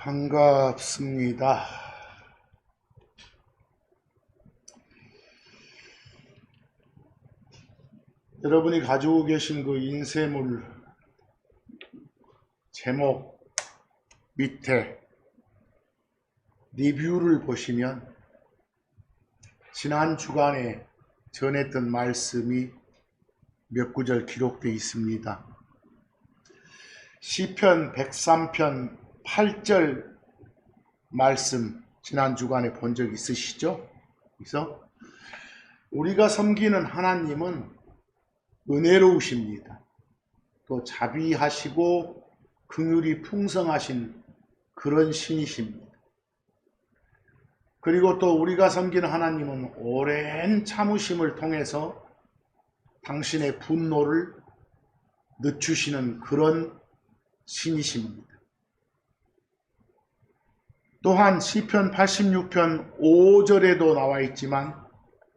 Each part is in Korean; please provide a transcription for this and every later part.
반갑습니다. 여러분이 가지고 계신 그 인쇄물 제목 밑에 리뷰를 보시면 지난 주간에 전했던 말씀이 몇 구절 기록되어 있습니다. 시편 103편 8절 말씀 지난 주간에 본 적 있으시죠? 그래서 우리가 섬기는 하나님은 은혜로우십니다. 또 자비하시고 긍휼이 풍성하신 그런 신이십니다. 그리고 또 우리가 섬기는 하나님은 오랜 참으심을 통해서 당신의 분노를 늦추시는 그런 신이십니다. 또한 시편 86편 5절에도 나와 있지만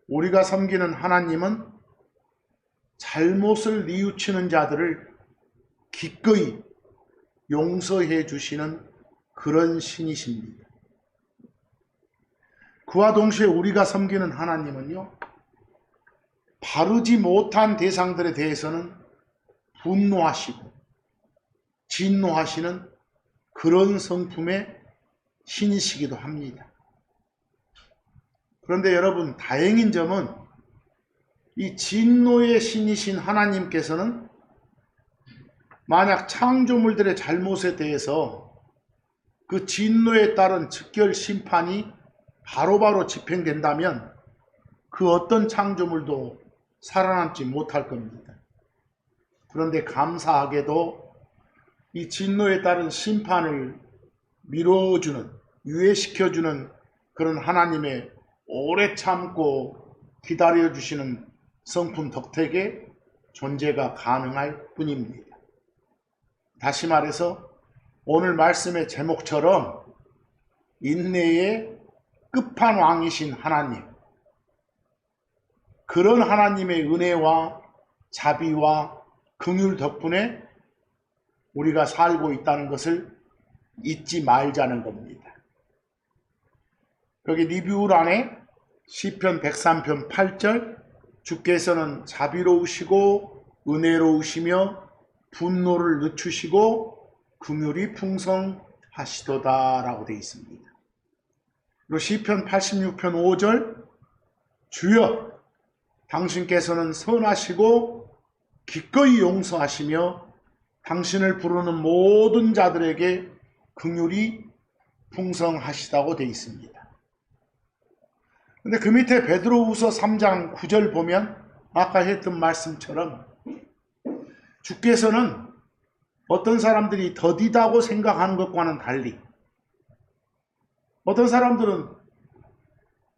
우리가 섬기는 하나님은 잘못을 뉘우치는 자들을 기꺼이 용서해 주시는 그런 신이십니다. 그와 동시에 우리가 섬기는 하나님은요, 바르지 못한 대상들에 대해서는 분노하시고 진노하시는 그런 성품의 신이시기도 합니다. 그런데 여러분, 다행인 점은 이 진노의 신이신 하나님께서는 만약 창조물들의 잘못에 대해서 그 진노에 따른 즉결 심판이 바로바로 집행된다면 그 어떤 창조물도 살아남지 못할 겁니다. 그런데 감사하게도 이 진노에 따른 심판을 미뤄주는, 유예시켜주는 그런 하나님의 오래 참고 기다려주시는 성품 덕택에 존재가 가능할 뿐입니다. 다시 말해서 오늘 말씀의 제목처럼 인내의 끝판왕이신 하나님, 그런 하나님의 은혜와 자비와 긍휼 덕분에 우리가 살고 있다는 것을 잊지 말자는 겁니다. 여기 리뷰란에 시편 103편 8절 주께서는 자비로우시고 은혜로우시며 분노를 늦추시고 긍휼이 풍성하시도다 라고 되어 있습니다. 그리고 시편 86편 5절 주여 당신께서는 선하시고 기꺼이 용서하시며 당신을 부르는 모든 자들에게 긍휼이 풍성하시다고 되어 있습니다. 근데 그 밑에 베드로후서 3장 9절 보면 아까 했던 말씀처럼 주께서는 어떤 사람들이 더디다고 생각하는 것과는 달리 어떤 사람들은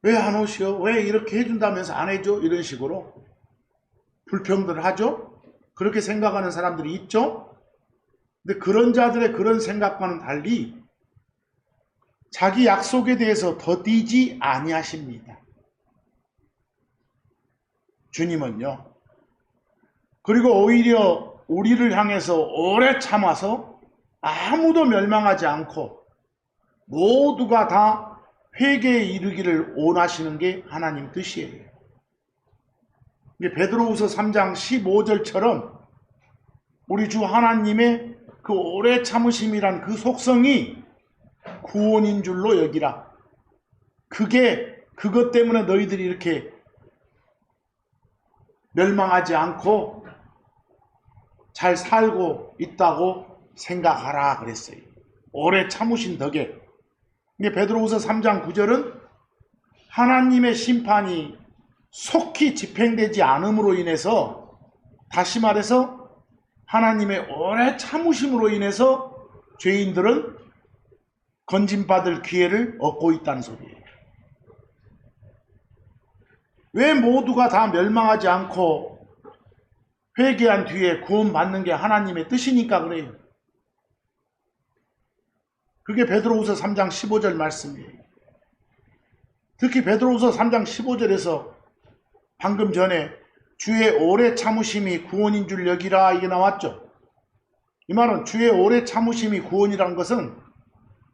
왜 안 오시오? 왜 이렇게 해준다면서 안 해줘? 이런 식으로 불평들을 하죠? 그렇게 생각하는 사람들이 있죠? 근데 그런 자들의 그런 생각과는 달리 자기 약속에 대해서 더디지 아니하십니다. 주님은요. 그리고 오히려 우리를 향해서 오래 참아서 아무도 멸망하지 않고 모두가 다 회개에 이르기를 원하시는 게 하나님 뜻이에요. 베드로후서 3장 15절처럼 우리 주 하나님의 그 오래 참으심이란 그 속성이 구원인 줄로 여기라. 그것 때문에 너희들이 이렇게 멸망하지 않고 잘 살고 있다고 생각하라 그랬어요. 오래 참으신 덕에. 베드로후서 3장 9절은 하나님의 심판이 속히 집행되지 않음으로 인해서, 다시 말해서 하나님의 오래 참으심으로 인해서 죄인들은 건진받을 기회를 얻고 있다는 소리예요. 왜 모두가 다 멸망하지 않고 회개한 뒤에 구원받는 게 하나님의 뜻이니까 그래요. 그게 베드로후서 3장 15절 말씀이에요. 특히 베드로후서 3장 15절에서 방금 전에 주의 오래 참으심이 구원인 줄 여기라 이게 나왔죠. 이 말은 주의 오래 참으심이 구원이라는 것은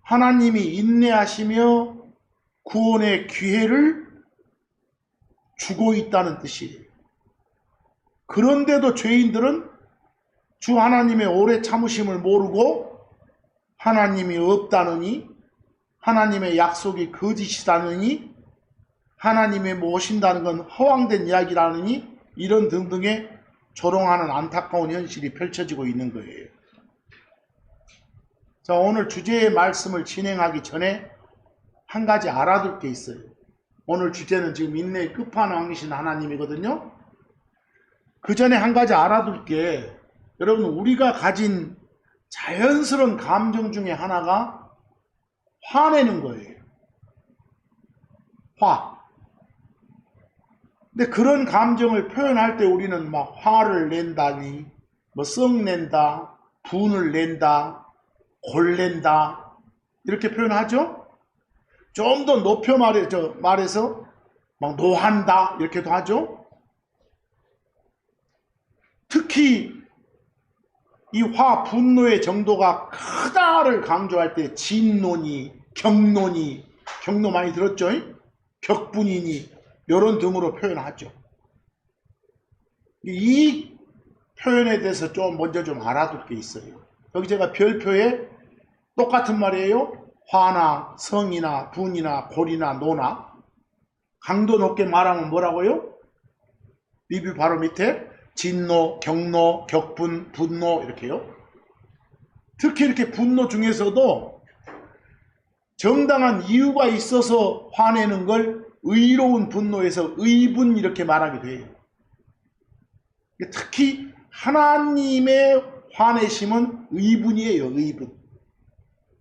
하나님이 인내하시며 구원의 기회를 주고 있다는 뜻이에요. 그런데도 죄인들은 주 하나님의 오래 참으심을 모르고 하나님이 없다느니, 하나님의 약속이 거짓이라느니, 하나님이 모신다는 건 허황된 이야기라느니, 이런 등등의 조롱하는 안타까운 현실이 펼쳐지고 있는 거예요. 자, 오늘 주제의 말씀을 진행하기 전에 한 가지 알아둘 게 있어요. 오늘 주제는 지금 인내의 끝판왕이신 하나님이거든요. 그 전에 한 가지 알아둘 게, 여러분, 우리가 가진 자연스러운 감정 중에 하나가 화내는 거예요. 화. 근데 그런 감정을 표현할 때 우리는 막 화를 낸다니, 뭐 썩낸다, 분을 낸다, 골낸다, 이렇게 표현하죠? 좀 더 높여 말해서 막 노한다, 이렇게도 하죠? 특히 이 화, 분노의 정도가 크다를 강조할 때 진노니, 격노니, 격노 많이 들었죠? 격분이니, 이런 등으로 표현하죠. 이 표현에 대해서 먼저 좀 알아둘 게 있어요. 여기 제가 별표에 똑같은 말이에요. 화나 성이나 분이나 골이나 노나, 강도 높게 말하면 뭐라고요? 리뷰 바로 밑에 진노, 격노, 격분, 분노, 이렇게요. 특히 이렇게 분노 중에서도 정당한 이유가 있어서 화내는 걸 의로운 분노에서 의분, 이렇게 말하게 돼요. 특히 하나님의 화내심은 의분이에요. 의분.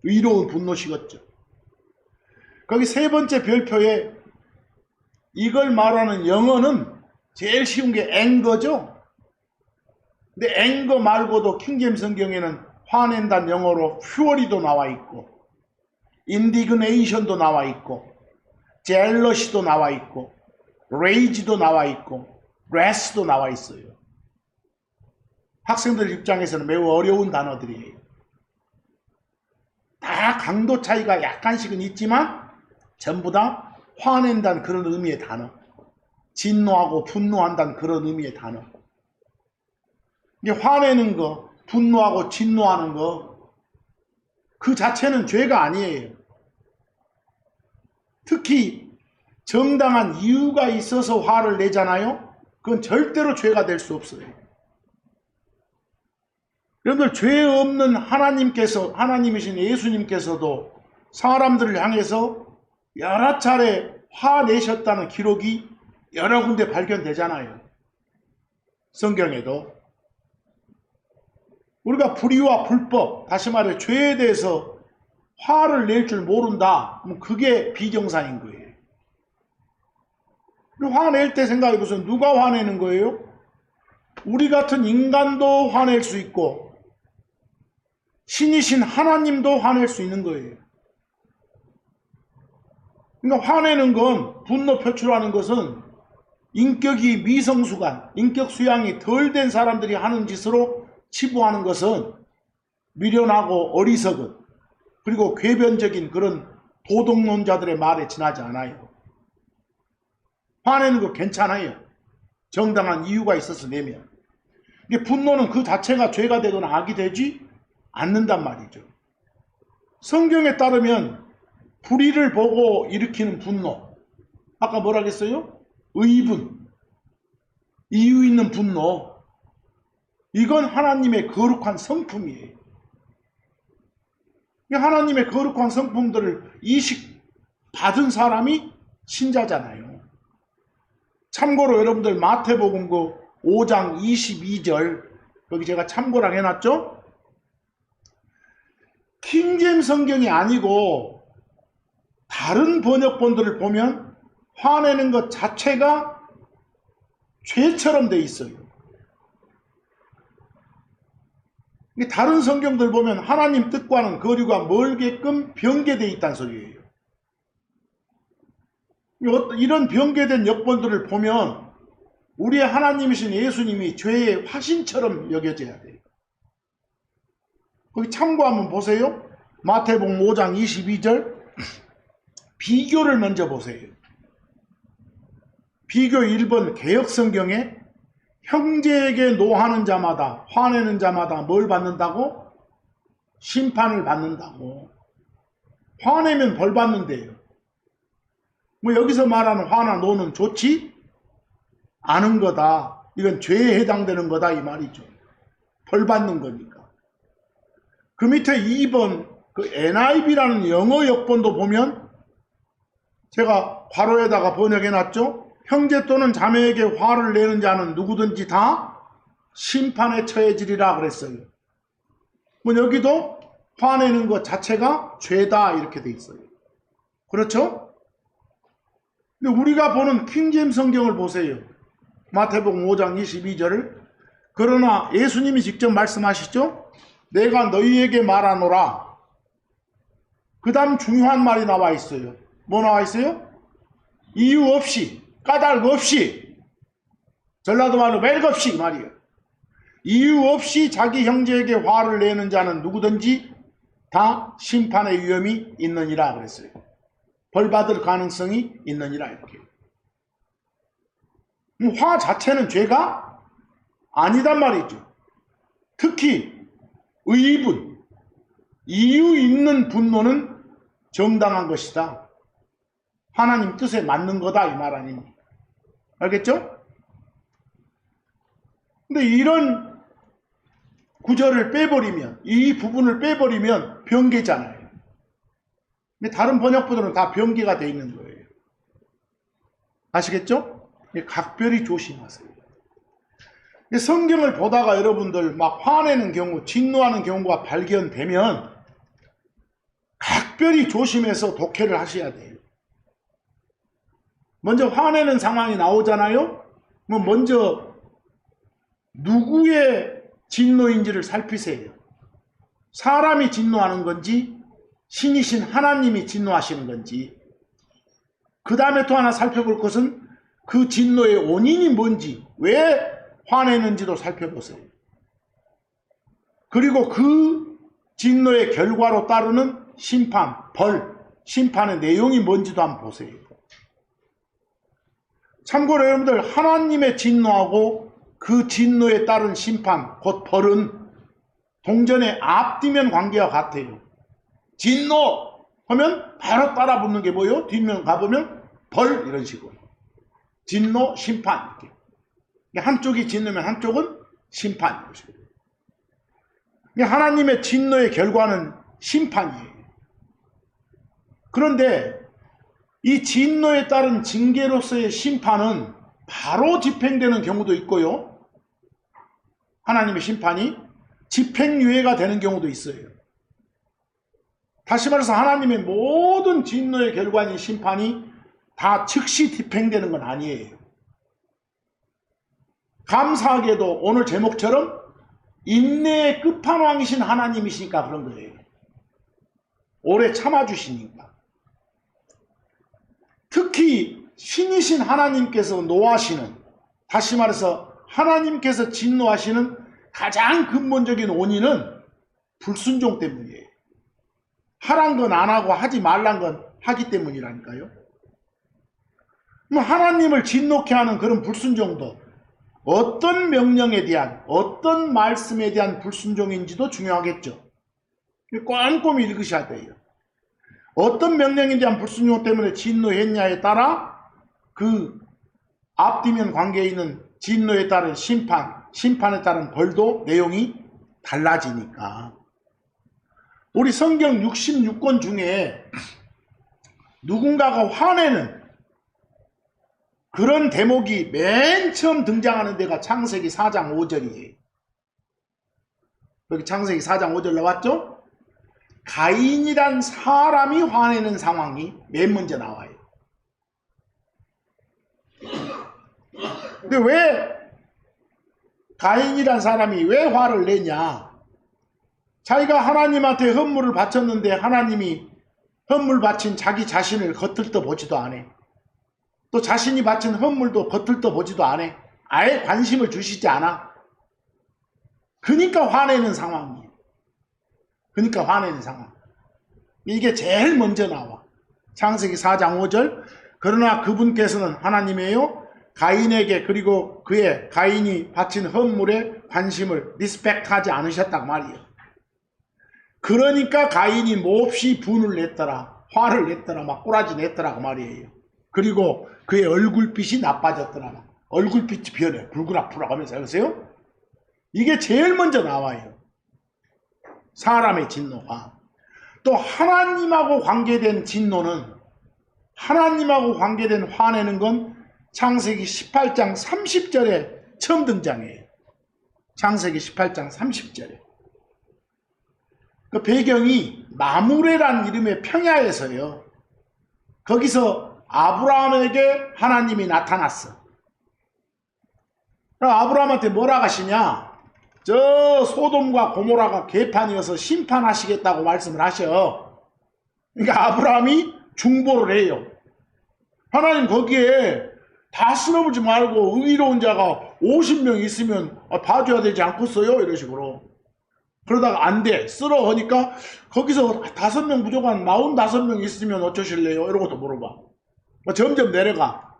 의로운 분노시겠죠. 거기 세 번째 별표에 이걸 말하는 영어는 제일 쉬운 게 앵거죠. 근데 앵거 말고도 킹제임스 성경에는 화낸다는 영어로 fury도 나와 있고, indignation도 나와 있고, jealousy도 나와 있고, rage도 나와 있고, wrath도 나와 있어요. 학생들 입장에서는 매우 어려운 단어들이에요. 다 강도 차이가 약간씩은 있지만 전부 다 화낸다는 그런 의미의 단어, 진노하고 분노한다는 그런 의미의 단어. 이게 화내는 거, 분노하고 진노하는 거, 그 자체는 죄가 아니에요. 특히 정당한 이유가 있어서 화를 내잖아요. 그건 절대로 죄가 될 수 없어요. 여러분들, 죄 없는 하나님이신 예수님께서도 사람들을 향해서 여러 차례 화내셨다는 기록이 여러 군데 발견되잖아요. 성경에도. 우리가 불의와 불법, 다시 말해 죄에 대해서 화를 낼 줄 모른다, 그럼 그게 비정상인 거예요. 화낼 때 생각해 보세요. 누가 화내는 거예요? 우리 같은 인간도 화낼 수 있고 신이신 하나님도 화낼 수 있는 거예요. 그러니까 화내는 건, 분노 표출하는 것은 인격이 미성숙한, 인격 수양이 덜 된 사람들이 하는 짓으로 치부하는 것은 미련하고 어리석은, 그리고 궤변적인 그런 도덕론자들의 말에 지나지 않아요. 화내는 거 괜찮아요. 정당한 이유가 있어서 내면. 이게 분노는 그 자체가 죄가 되거나 악이 되지 않는단 말이죠. 성경에 따르면 불의를 보고 일으키는 분노, 아까 뭐라 그랬어요? 의분, 이유 있는 분노, 이건 하나님의 거룩한 성품이에요. 하나님의 거룩한 성품들을 이식받은 사람이 신자잖아요. 참고로 여러분들 마태복음 5장 22절, 여기 제가 참고랑 해놨죠? 킹제임스 성경이 아니고 다른 번역본들을 보면 화내는 것 자체가 죄처럼 돼 있어요. 다른 성경들 보면 하나님 뜻과는 거리가 멀게끔 변개되어 있다는 소리예요. 이런 변개된 역본들을 보면 우리의 하나님이신 예수님이 죄의 화신처럼 여겨져야 돼요. 거기 참고 한번 보세요. 마태복음 5장 22절 비교를 먼저 보세요. 비교 1번 개역성경에 형제에게 노하는 자마다 화내는 자마다 뭘 받는다고? 심판을 받는다고. 화내면 벌 받는데요. 뭐 여기서 말하는 화나 노는 좋지 않은 거다. 이건 죄에 해당되는 거다 이 말이죠. 벌 받는 거니까. 그 밑에 2번 그 NIV라는 영어 역본도 보면 제가 괄호에다가 번역해 놨죠. 형제 또는 자매에게 화를 내는 자는 누구든지 다 심판에 처해지리라 그랬어요. 뭐 여기도 화내는 것 자체가 죄다 이렇게 돼 있어요. 그렇죠? 근데 우리가 보는 킹제임스 성경을 보세요. 마태복음 5장 22절을 그러나 예수님이 직접 말씀하시죠. 내가 너희에게 말하노라. 그 다음 중요한 말이 나와 있어요. 뭐 나와 있어요? 이유 없이 까닭 없이 전라도 말로 멜 없이 말이에요. 이유 없이 자기 형제에게 화를 내는 자는 누구든지 다 심판의 위험이 있느니라 그랬어요. 벌 받을 가능성이 있느니라 이렇게. 화 자체는 죄가 아니단 말이죠. 특히 의분, 이유 있는 분노는 정당한 것이다. 하나님 뜻에 맞는 거다 이 말 아닙니까? 알겠죠? 근데 이런 구절을 빼버리면, 이 부분을 빼버리면 변개잖아요. 근데 다른 번역본들은 다 변개가 되어 있는 거예요. 아시겠죠? 각별히 조심하세요. 성경을 보다가 여러분들 막 화내는 경우, 진노하는 경우가 발견되면 각별히 조심해서 독해를 하셔야 돼요. 먼저 화내는 상황이 나오잖아요. 뭐 먼저 누구의 진노인지를 살피세요. 사람이 진노하는 건지 신이신 하나님이 진노하시는 건지. 그 다음에 또 하나 살펴볼 것은 그 진노의 원인이 뭔지, 왜 화내는지도 살펴보세요. 그리고 그 진노의 결과로 따르는 심판, 벌, 심판의 내용이 뭔지도 한번 보세요. 참고로 여러분들 하나님의 진노하고 그 진노에 따른 심판, 곧 벌은 동전의 앞뒤면 관계와 같아요. 진노 하면 바로 따라 붙는 게 뭐예요? 뒷면 가보면 벌 이런 식으로. 진노, 심판 이렇게. 한쪽이 진노면 한쪽은 심판 이런 식으로. 하나님의 진노의 결과는 심판이에요. 그런데 이 진노에 따른 징계로서의 심판은 바로 집행되는 경우도 있고요. 하나님의 심판이 집행유예가 되는 경우도 있어요. 다시 말해서 하나님의 모든 진노의 결과인 심판이 다 즉시 집행되는 건 아니에요. 감사하게도 오늘 제목처럼 인내의 끝판왕이신 하나님이시니까 그런 거예요. 오래 참아주시니까. 특히 신이신 하나님께서 노하시는, 다시 말해서 하나님께서 진노하시는 가장 근본적인 원인은 불순종 때문이에요. 하란 건 안 하고 하지 말란 건 하기 때문이라니까요. 하나님을 진노케 하는 그런 불순종도 어떤 명령에 대한, 어떤 말씀에 대한 불순종인지도 중요하겠죠. 꼼꼼히 읽으셔야 돼요. 어떤 명령에 대한 불순종 때문에 진노했냐에 따라 그 앞뒤면 관계에 있는 진노에 따른 심판, 심판에 따른 벌도 내용이 달라지니까. 우리 성경 66권 중에 누군가가 화내는 그런 대목이 맨 처음 등장하는 데가 창세기 4장 5절이에요. 여기 창세기 4장 5절 나왔죠? 가인이란 사람이 화내는 상황이 맨 먼저 나와요. 근데 왜 가인이란 사람이 왜 화를 내냐? 자기가 하나님한테 헌물을 바쳤는데 하나님이 헌물 바친 자기 자신을 겉들떠 보지도 않아. 또 자신이 바친 헌물도 겉들떠 보지도 않아. 아예 관심을 주시지 않아. 그러니까 화내는 상황이에요. 그러니까 화내는 상황. 이게 제일 먼저 나와. 창세기 4장 5절. 그러나 그분께서는 하나님이에요. 가인에게 그리고 그의 가인이 바친 헌물에 관심을 리스펙트하지 않으셨단 말이에요. 그러니까 가인이 몹시 분을 냈더라. 화를 냈더라. 막 꼬라지 냈더라 그 말이에요. 그리고 그의 얼굴빛이 나빠졌더라. 얼굴빛이 변해. 불그락불락 하면서. 그러세요? 이게 제일 먼저 나와요. 사람의 진노가. 또 하나님하고 관계된 진노는, 하나님하고 관계된 화내는 건 창세기 18장 30절에 처음 등장해요. 창세기 18장 30절에. 그 배경이 마므레란 이름의 평야에서요. 거기서 아브라함에게 하나님이 나타났어. 아브라함한테 뭐라 하시냐? 저 소돔과 고모라가 개판이어서 심판하시겠다고 말씀을 하셔. 그러니까 아브라함이 중보를 해요. 하나님 거기에 다 쓸어보지 말고 의로운 자가 50명 있으면 봐줘야 되지 않겠어요? 이런 식으로. 그러다가 안 돼. 쓸어 하니까 거기서 5명 부족한 45명 있으면 어쩌실래요? 이런 것도 물어봐. 점점 내려가.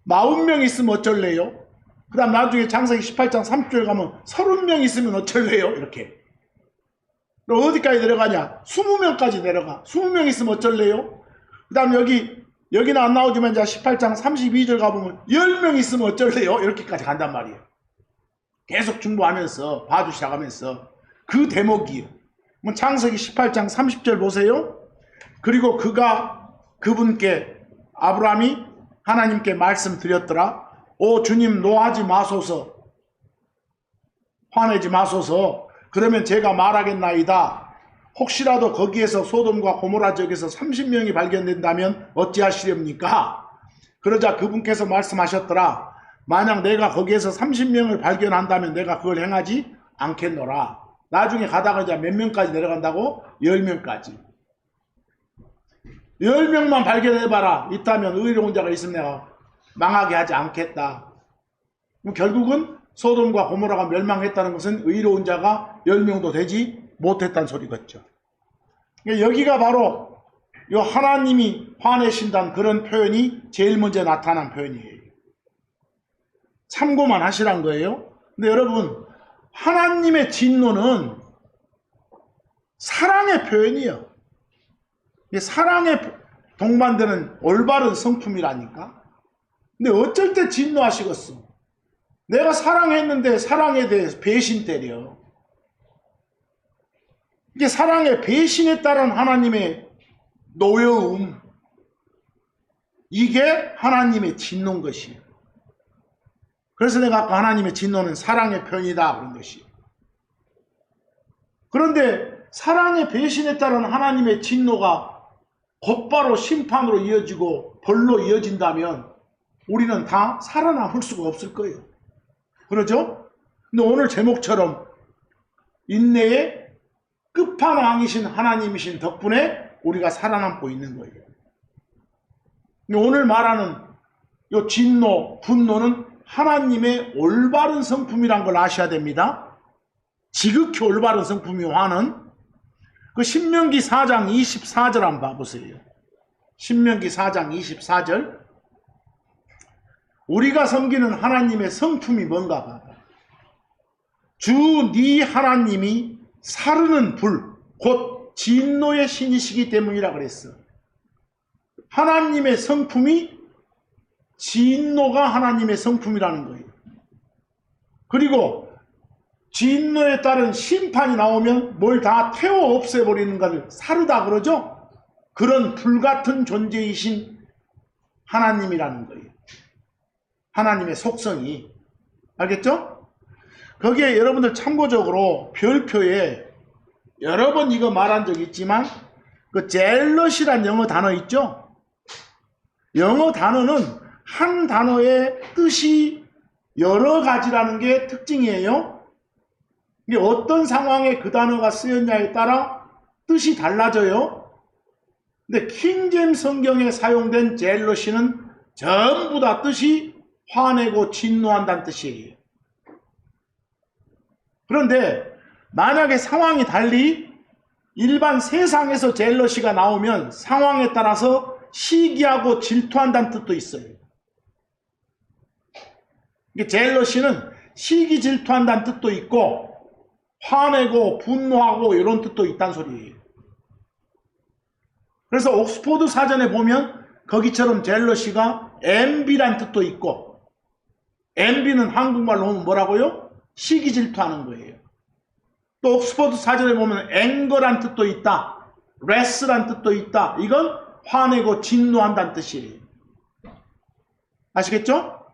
40명 있으면 어쩔래요? 그 다음 나중에 창세기 18장 30절 가면 30명 있으면 어쩔래요? 이렇게. 그럼 어디까지 내려가냐? 20명까지 내려가. 20명 있으면 어쩔래요? 그 다음 여기는 안 나오지만 이제 18장 32절 가보면 10명 있으면 어쩔래요? 이렇게까지 간단 말이에요. 계속 중보하면서 봐주시라면서 그 대목이에요. 창세기 18장 30절 보세요. 그리고 그분께 아브라함이 하나님께 말씀드렸더라. 오 주님 노하지 마소서. 화내지 마소서. 그러면 제가 말하겠나이다. 혹시라도 거기에서 소돔과 고모라 지역에서 30명이 발견된다면 어찌하시렵니까? 그러자 그분께서 말씀하셨더라. 만약 내가 거기에서 30명을 발견한다면 내가 그걸 행하지 않겠노라. 나중에 가다가 이제 몇 명까지 내려간다고? 10명까지. 10명만 발견해봐라. 있다면 의로운 자가 있으면 내가 망하게 하지 않겠다. 결국은 소돔과 고모라가 멸망했다는 것은 의로운 자가 10명도 되지 못했다는 소리겠죠. 여기가 바로 이 하나님이 화내신다는 그런 표현이 제일 먼저 나타난 표현이에요. 참고만 하시란 거예요. 근데 여러분, 하나님의 진노는 사랑의 표현이에요. 사랑에 동반되는 올바른 성품이라니까. 근데 어쩔 때 진노하시겠어? 내가 사랑했는데 사랑에 대해서 배신 때려. 이게 사랑의 배신에 따른 하나님의 노여움. 이게 하나님의 진노인 것이에요. 그래서 내가 아까 하나님의 진노는 사랑의 편이다 그런 것이에요. 그런데 사랑의 배신에 따른 하나님의 진노가 곧바로 심판으로 이어지고 벌로 이어진다면 우리는 다 살아남을 수가 없을 거예요. 그러죠? 근데 오늘 제목처럼 인내의 끝판왕이신 하나님이신 덕분에 우리가 살아남고 있는 거예요. 근데 오늘 말하는 이 진노, 분노는 하나님의 올바른 성품이란 걸 아셔야 됩니다. 지극히 올바른 성품이 화는 그 신명기 4장 24절 한번 봐보세요. 신명기 4장 24절. 우리가 섬기는 하나님의 성품이 뭔가 봐봐. 주 네 하나님이 사르는 불, 곧 진노의 신이시기 때문이라 그랬어. 하나님의 성품이 진노가 하나님의 성품이라는 거예요. 그리고 진노에 따른 심판이 나오면 뭘 다 태워 없애버리는 것을 사르다 그러죠? 그런 불같은 존재이신 하나님이라는 거예요. 하나님의 속성이. 알겠죠? 거기에 여러분들 참고적으로 별표에 여러 번 이거 말한 적이 있지만 그 젤럿이란 영어 단어 있죠? 영어 단어는 한 단어의 뜻이 여러 가지라는 게 특징이에요. 이게 어떤 상황에 그 단어가 쓰였냐에 따라 뜻이 달라져요. 근데 킹제임스 성경에 사용된 젤러시는 전부 다 뜻이 화내고 진노한다는 뜻이에요. 그런데 만약에 상황이 달리 일반 세상에서 젤러시가 나오면 상황에 따라서 시기하고 질투한다는 뜻도 있어요. 젤러시는 시기 질투한다는 뜻도 있고 화내고 분노하고 이런 뜻도 있다는 소리예요. 그래서 옥스포드 사전에 보면 거기처럼 젤러시가 envy란 뜻도 있고, envy는 한국말로 하면 뭐라고요? 시기 질투하는 거예요. 또 옥스포드 사전에 보면 anger란 뜻도 있다, wrath란 뜻도 있다. 이건 화내고 진노한다는 뜻이에요. 아시겠죠?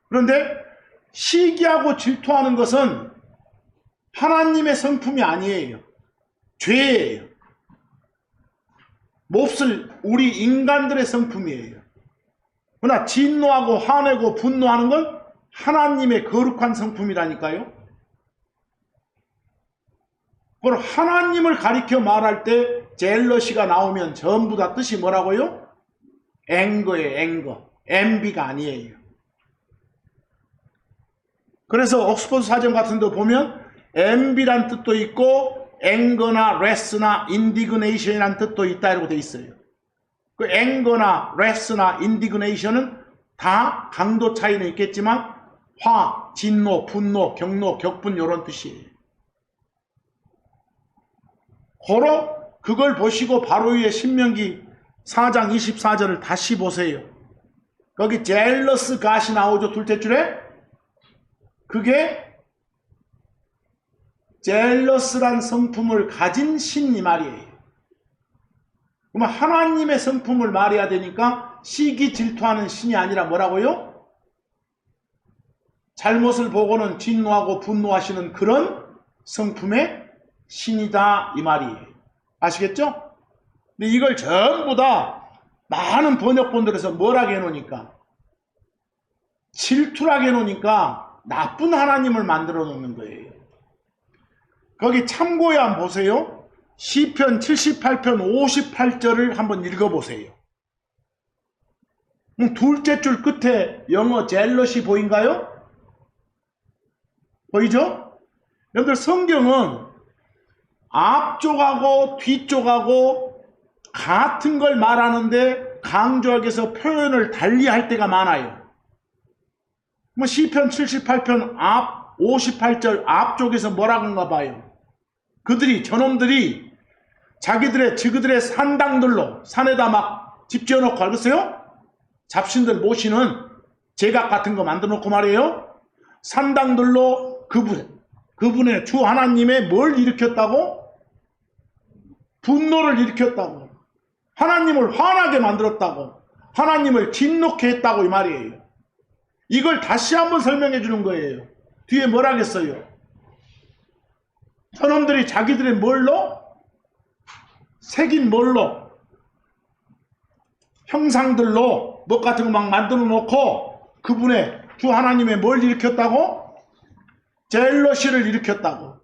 그런데 시기하고 질투하는 것은 하나님의 성품이 아니에요. 죄예요. 몹쓸 우리 인간들의 성품이에요. 그러나 진노하고 화내고 분노하는 건 하나님의 거룩한 성품이라니까요. 그걸 하나님을 가리켜 말할 때 젤러시가 나오면 전부 다 뜻이 뭐라고요? 앵거예요. 앵거. envy가 아니에요. 그래서 옥스포드 사전 같은 데 보면 envy란 뜻도 있고 anger나 wrath나 indignation이라는 뜻도 있다 이라고 되어 있어요. 그 anger나 wrath나 indignation은 다 강도 차이는 있겠지만 화, 진노, 분노, 경노, 격분 이런 뜻이에요. 고로 그걸 보시고 바로 위에 신명기 4장 24절을 다시 보세요. 거기 jealous God이 나오죠. 둘째 줄에. 그게 젤러스란 성품을 가진 신 이 말이에요. 그러면 하나님의 성품을 말해야 되니까 시기 질투하는 신이 아니라 뭐라고요? 잘못을 보고는 진노하고 분노하시는 그런 성품의 신이다 이 말이에요. 아시겠죠? 근데 이걸 전부 다 많은 번역본들에서 뭐라고 해놓으니까, 질투라고 해놓으니까 나쁜 하나님을 만들어 놓는 거예요. 거기 참고에 한번 보세요. 시편 78편 58절을 한번 읽어보세요. 둘째 줄 끝에 영어 젤러시 보인가요? 보이죠? 여러분들 성경은 앞쪽하고 뒤쪽하고 같은 걸 말하는데 강조하기 위해서 표현을 달리 할 때가 많아요. 시편 78편 앞 58절 앞쪽에서 뭐라고인가 봐요. 저놈들이 저그들의 산당들로 산에다 막 집 지어놓고 알겠어요? 잡신들 모시는 제각 같은 거 만들어 놓고 말이에요. 산당들로 그분의 주 하나님의 뭘 일으켰다고? 분노를 일으켰다고. 하나님을 화나게 만들었다고. 하나님을 진노케 했다고 이 말이에요. 이걸 다시 한번 설명해 주는 거예요. 뒤에 뭐라겠어요? 저놈들이 자기들의 뭘로? 새긴 뭘로? 형상들로 뭐 같은 거 막 만들어 놓고 그분의 주 하나님의 뭘 일으켰다고? 젤러시를 일으켰다고.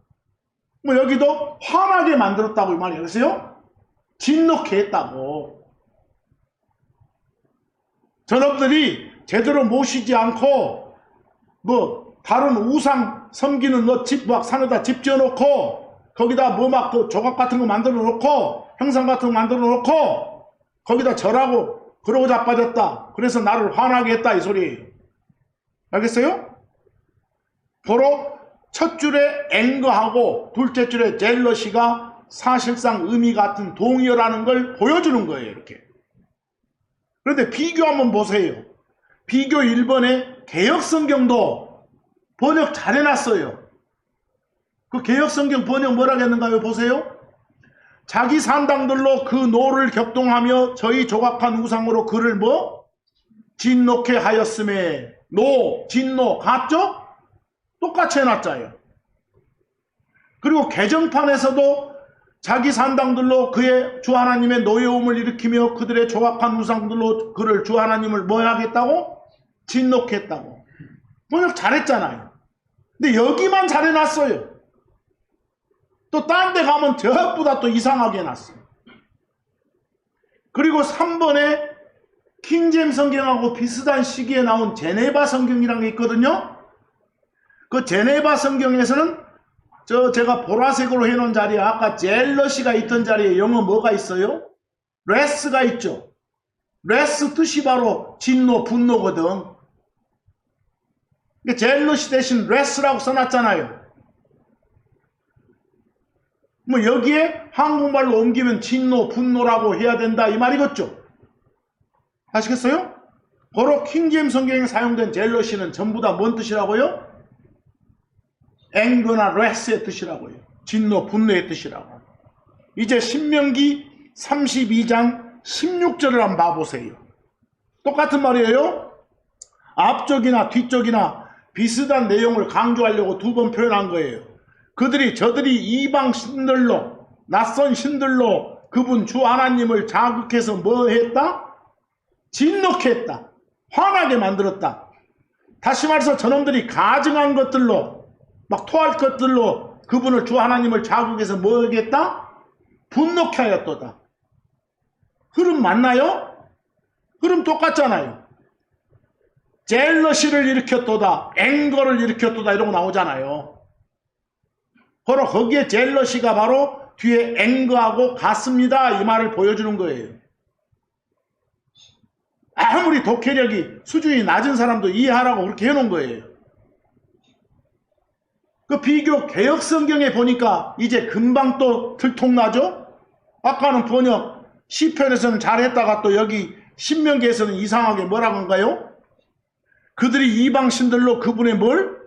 뭐 여기도 화나게 만들었다고 이 말이에요. 그래서요? 진노케 했다고. 저놈들이 제대로 모시지 않고 뭐 다른 우상 섬기는 뭐 집 막 산에다 집 지어놓고 거기다 뭐 막 그 조각 같은 거 만들어 놓고 형상 같은 거 만들어 놓고 거기다 절하고 그러고 자빠졌다. 그래서 나를 화나게 했다 이 소리예요. 알겠어요? 바로 첫 줄에 앵거하고 둘째 줄에 젤러시가 사실상 의미 같은 동의어라는 걸 보여주는 거예요. 이렇게. 그런데 비교 한번 보세요. 비교 1번에 개역성경도 번역 잘 해놨어요. 그 개역성경 번역 뭐라고 했는가요? 보세요. 자기 산당들로 그 노를 격동하며 저희 조각한 우상으로 그를 뭐? 진노케 하였음에 노, 진노 같죠? 똑같이 해놨잖아요. 그리고 개정판에서도 자기 산당들로 그의 주 하나님의 노여움을 일으키며 그들의 조각한 우상들로 그를 주 하나님을 뭐 하겠다고? 진노케 했다고. 번역 잘했잖아요. 근데 여기만 잘해놨어요. 또 딴 데 가면 전부 다 또 이상하게 해놨어요. 그리고 3번에 킹제임 성경하고 비슷한 시기에 나온 제네바 성경이라는 게 있거든요. 그 제네바 성경에서는 제가 보라색으로 해놓은 자리에 아까 젤러시가 있던 자리에 영어 뭐가 있어요? 레스가 있죠. 레스 뜻이 바로 진노, 분노거든. 그러니까 젤러시 대신 레스라고 써놨잖아요. 뭐 여기에 한국말로 옮기면 진노, 분노라고 해야 된다 이 말이겠죠. 아시겠어요? 바로 킹제임스 성경에 사용된 젤러시는 전부 다 뭔 뜻이라고요? 앵거나 레스의 뜻이라고요. 진노, 분노의 뜻이라고. 이제 신명기 32장 16절을 한번 봐보세요. 똑같은 말이에요. 앞쪽이나 뒤쪽이나 비슷한 내용을 강조하려고 두 번 표현한 거예요. 저들이 이방 신들로, 낯선 신들로 그분 주 하나님을 자극해서 뭐 했다? 진노케 했다. 화나게 만들었다. 다시 말해서 저놈들이 가증한 것들로, 막 토할 것들로 그분을 주 하나님을 자극해서 뭐 하겠다? 분노케 하였도다. 흐름 맞나요? 흐름 똑같잖아요. 젤러시를 일으켰도다, 앵거를 일으켰도다 이런 거 나오잖아요. 바로 거기에 젤러시가 바로 뒤에 앵거하고 같습니다 이 말을 보여주는 거예요. 아무리 독해력이 수준이 낮은 사람도 이해하라고 그렇게 해놓은 거예요. 그 비교 개혁성경에 보니까 이제 금방 또 들통나죠? 아까는 번역 시편에서는 잘했다가 또 여기 신명기에서는 이상하게 뭐라고 한가요? 그들이 이방신들로 그분의 뭘?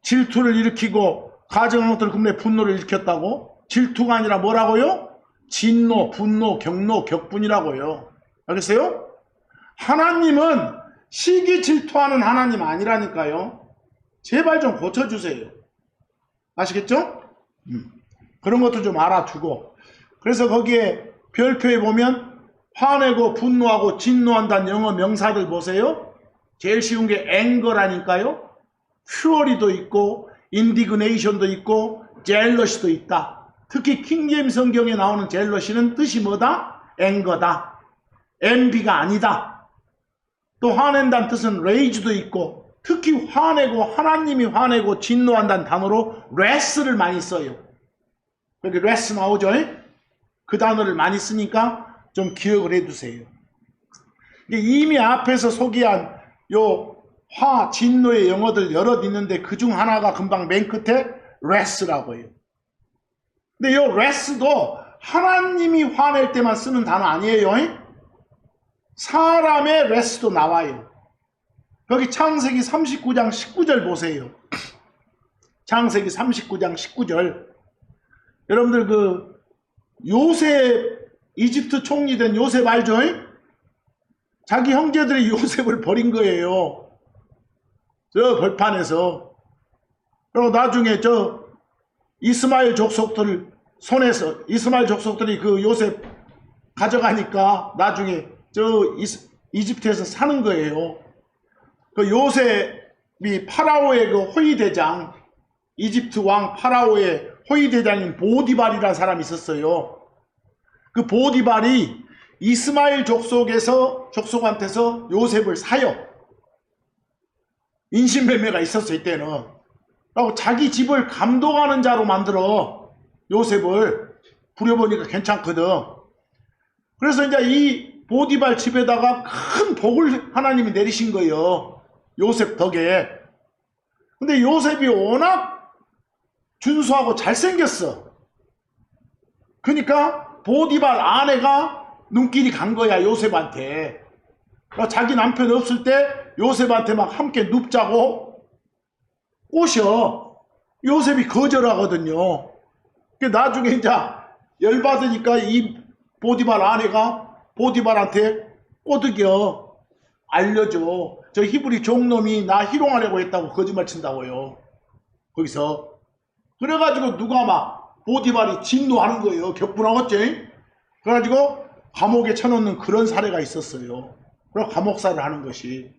질투를 일으키고 가정한 것들 그분의 분노를 일으켰다고? 질투가 아니라 뭐라고요? 진노, 분노, 경노, 격분이라고요. 알겠어요? 하나님은 시기 질투하는 하나님 아니라니까요. 제발 좀 고쳐주세요. 아시겠죠? 그런 것도 좀 알아두고. 그래서 거기에 별표에 보면 화내고 분노하고 진노한다는 영어 명사들 보세요. 제일 쉬운 게 앵거라니까요. 퓨어리도 있고 인디그네이션도 있고 젤러시도 있다. 특히 킹제임스 성경에 나오는 젤러시는 뜻이 뭐다? 앵거다. envy가 아니다. 또 화낸다는 뜻은 rage도 있고 특히 화내고 하나님이 화내고 진노한다는 단어로 wrath를 많이 써요. 여기 wrath 나오죠? 그 단어를 많이 쓰니까 좀 기억을 해두세요. 이미 앞에서 소개한 요 화, 진노의 영어들 여럿 있는데 그중 하나가 금방 맨 끝에 wrath라고 해요. 근데 요 wrath도 하나님이 화낼 때만 쓰는 단어 아니에요. 사람의 wrath도 나와요. 여기 창세기 39장 19절 보세요. 창세기 39장 19절. 여러분들 그 요셉, 이집트 총리된 요셉 알죠? 자기 형제들이 요셉을 버린 거예요. 저 벌판에서. 그리고 나중에 저 이스마엘 족속들 손에서 이스마엘 족속들이 그 요셉 가져가니까 나중에 저 이집트에서 사는 거예요. 그 요셉이 파라오의 그 호위대장, 이집트 왕 파라오의 호위대장인 보디발이라는 사람이 있었어요. 그 보디발이 이스마엘 족속한테서 요셉을 사요. 인신매매가 있었어요 이때는. 그리고 자기 집을 감독하는 자로 만들어 요셉을. 부려보니까 괜찮거든. 그래서 이제 이 보디발 집에다가 큰 복을 하나님이 내리신 거예요. 요셉 덕에. 근데 요셉이 워낙 준수하고 잘생겼어. 그러니까 보디발 아내가 눈길이 간 거야 요셉한테. 자기 남편 없을 때 요셉한테 막 함께 눕자고 꼬셔. 요셉이 거절하거든요. 나중에 이제 열받으니까 이 보디발 아내가 보디발한테 꼬드겨 알려줘. 저 히브리 종놈이 나 희롱하려고 했다고 거짓말 친다고요. 거기서. 그래가지고 누가 막 보디발이 진노하는 거예요. 격분하겠지? 그래가지고 감옥에 쳐놓는 그런 사례가 있었어요. 그리고 감옥살을 하는 것이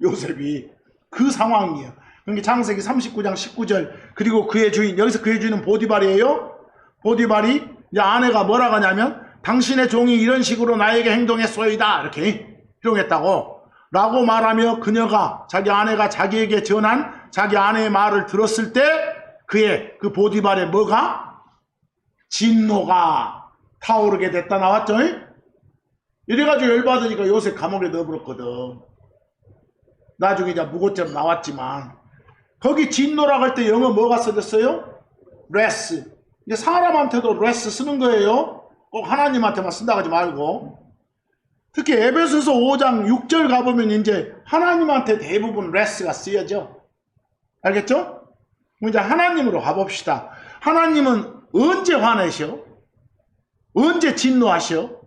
요셉이 그 상황이에요. 그러니까 창세기 39장 19절. 그리고 그의 주인, 여기서 그의 주인은 보디발이에요. 보디발이 이제 아내가 뭐라고 하냐면 당신의 종이 이런 식으로 나에게 행동했소이다 이렇게 희롱했다고 라고 말하며 그녀가 자기 아내가 자기에게 전한 자기 아내의 말을 들었을 때 그의 그 보디발에 뭐가? 진노가 타오르게 됐다 나왔죠? 이래가지고 열받으니까 요새 감옥에 넣어버렸거든. 나중에 이제 무고죄로 나왔지만 거기 진노라고 할 때 영어 뭐가 써졌어요? 레스. 이제 사람한테도 레스 쓰는 거예요. 꼭 하나님한테만 쓴다고 하지 말고. 특히 에베소서 5장 6절 가보면 이제 하나님한테 대부분 레스가 쓰여져. 알겠죠? 이제 하나님으로 가봅시다. 하나님은 언제 화내셔? 언제 진노하셔?